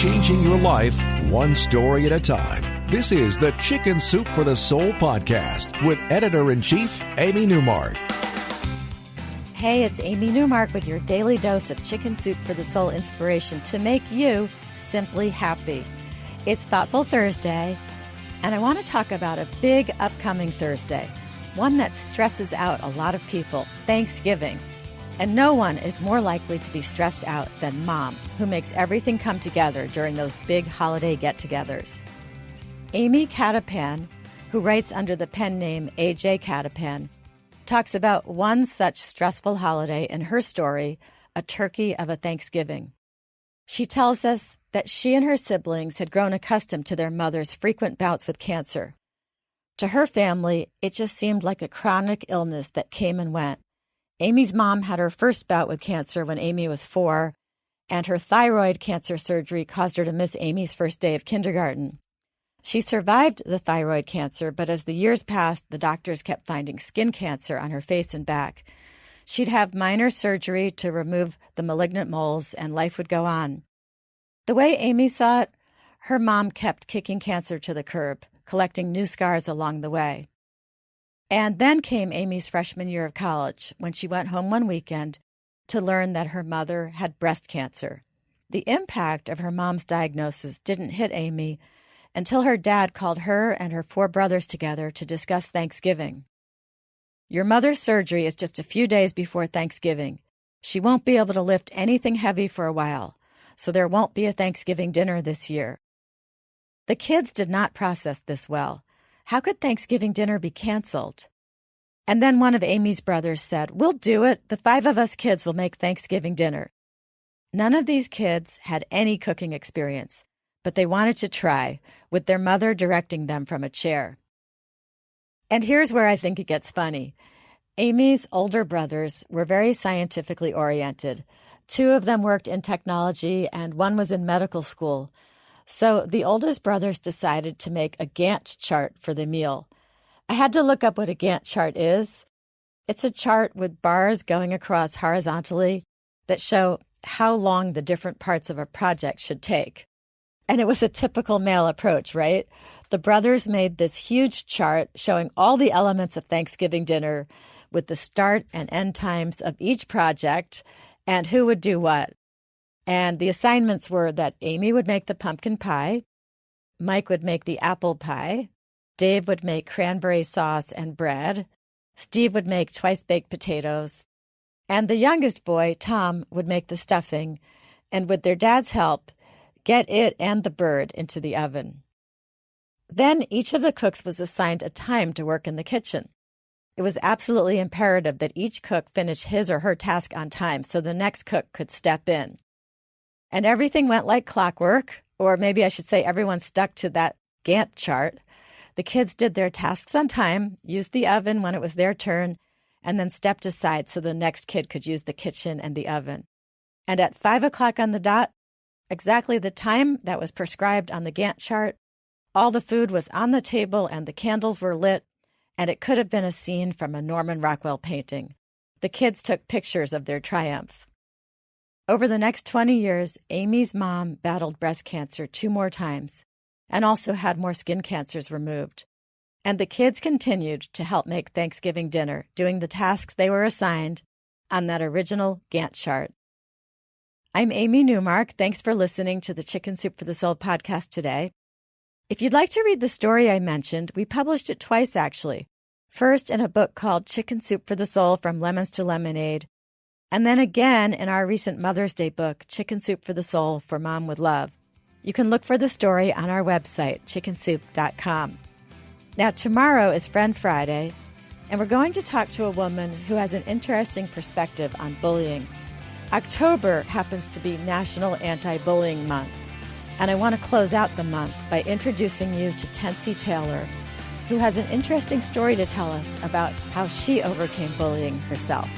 changing your life one story at a time. This is the Chicken Soup for the Soul podcast with Editor-in-Chief Amy Newmark. Hey, it's Amy Newmark with your daily dose of Chicken Soup for the Soul inspiration to make you simply happy. It's Thoughtful Thursday, and I want to talk about a big upcoming Thursday, one that stresses out a lot of people, Thanksgiving. And no one is more likely to be stressed out than Mom, who makes everything come together during those big holiday get-togethers. Amy Catapan, who writes under the pen name A.J. Catapan, talks about one such stressful holiday in her story, A Turkey of a Thanksgiving. She tells us that she and her siblings had grown accustomed to their mother's frequent bouts with cancer. To her family, it just seemed like a chronic illness that came and went. Amy's mom had her first bout with cancer when Amy was 4, and her thyroid cancer surgery caused her to miss Amy's first day of kindergarten. She survived the thyroid cancer, but as the years passed, the doctors kept finding skin cancer on her face and back. She'd have minor surgery to remove the malignant moles, and life would go on. The way Amy saw it, her mom kept kicking cancer to the curb, collecting new scars along the way. And then came Amy's freshman year of college, when she went home one weekend to learn that her mother had breast cancer. The impact of her mom's diagnosis didn't hit Amy until her dad called her and her 4 brothers together to discuss Thanksgiving. Your mother's surgery is just a few days before Thanksgiving. She won't be able to lift anything heavy for a while, so there won't be a Thanksgiving dinner this year. The kids did not process this well. How could Thanksgiving dinner be canceled? And then one of Amy's brothers said, "We'll do it. The 5 of us kids will make Thanksgiving dinner." None of these kids had any cooking experience, but they wanted to try, with their mother directing them from a chair. And here's where I think it gets funny. Amy's older brothers were very scientifically oriented. 2 of them worked in technology, and one was in medical school. So the oldest brothers decided to make a Gantt chart for the meal. I had to look up what a Gantt chart is. It's a chart with bars going across horizontally that show how long the different parts of a project should take. And it was a typical male approach, right? The brothers made this huge chart showing all the elements of Thanksgiving dinner with the start and end times of each project and who would do what. And the assignments were that Amy would make the pumpkin pie, Mike would make the apple pie, Dave would make cranberry sauce and bread, Steve would make twice-baked potatoes, and the youngest boy, Tom, would make the stuffing, and with their dad's help, get it and the bird into the oven. Then each of the cooks was assigned a time to work in the kitchen. It was absolutely imperative that each cook finish his or her task on time so the next cook could step in. And everything went like clockwork, or maybe I should say everyone stuck to that Gantt chart. The kids did their tasks on time, used the oven when it was their turn, and then stepped aside so the next kid could use the kitchen and the oven. And at 5 o'clock on the dot, exactly the time that was prescribed on the Gantt chart, all the food was on the table and the candles were lit, and it could have been a scene from a Norman Rockwell painting. The kids took pictures of their triumph. Over the next 20 years, Amy's mom battled breast cancer 2 more times and also had more skin cancers removed. And the kids continued to help make Thanksgiving dinner, doing the tasks they were assigned on that original Gantt chart. I'm Amy Newmark. Thanks for listening to the Chicken Soup for the Soul podcast today. If you'd like to read the story I mentioned, we published it twice, actually. First in a book called Chicken Soup for the Soul, From Lemons to Lemonade, and then again in our recent Mother's Day book, Chicken Soup for the Soul, For Mom with Love. You can look for the story on our website, chickensoup.com. Now, tomorrow is Friend Friday, and we're going to talk to a woman who has an interesting perspective on bullying. October happens to be National Anti-Bullying Month, and I want to close out the month by introducing you to Tensie Taylor, who has an interesting story to tell us about how she overcame bullying herself.